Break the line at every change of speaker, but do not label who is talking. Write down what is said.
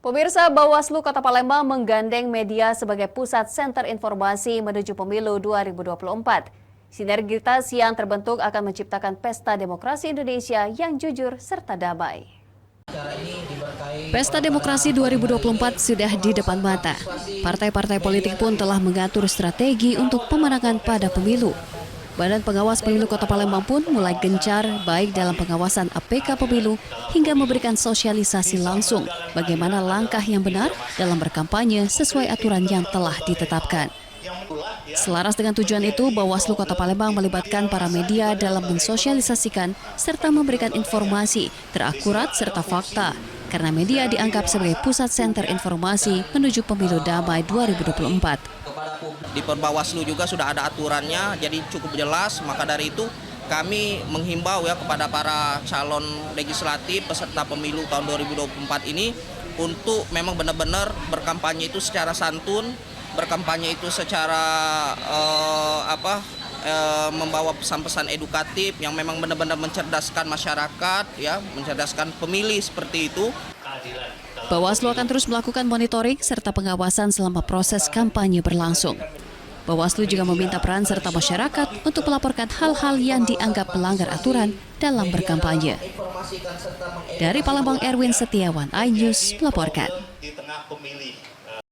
Pemirsa, Bawaslu Kota Palembang menggandeng media sebagai pusat senter informasi menuju pemilu 2024. Sinergitas yang terbentuk akan menciptakan pesta demokrasi Indonesia yang jujur serta damai. Pesta Demokrasi 2024 sudah di depan mata. Partai-partai politik pun telah mengatur strategi untuk pemenangan pada pemilu. Badan Pengawas Pemilu Kota Palembang pun mulai gencar baik dalam pengawasan APK pemilu hingga memberikan sosialisasi langsung bagaimana langkah yang benar dalam berkampanye sesuai aturan yang telah ditetapkan. Selaras dengan tujuan itu, Bawaslu Kota Palembang melibatkan para media dalam mensosialisasikan serta memberikan informasi terakurat serta fakta, karena media dianggap sebagai pusat senter informasi menuju pemilu damai 2024.
Di Perbawaslu juga sudah ada aturannya, jadi cukup jelas. Maka dari itu kami menghimbau ya kepada para calon legislatif peserta pemilu tahun 2024 ini untuk memang benar-benar berkampanye itu secara santun, berkampanye itu secara membawa pesan-pesan edukatif yang memang benar-benar mencerdaskan masyarakat, ya, mencerdaskan pemilih seperti itu.
Bawaslu akan terus melakukan monitoring serta pengawasan selama proses kampanye berlangsung. Bawaslu juga meminta peran serta masyarakat untuk melaporkan hal-hal yang dianggap melanggar aturan dalam berkampanye. Dari Palembang, Erwin Setiawan, iNews melaporkan.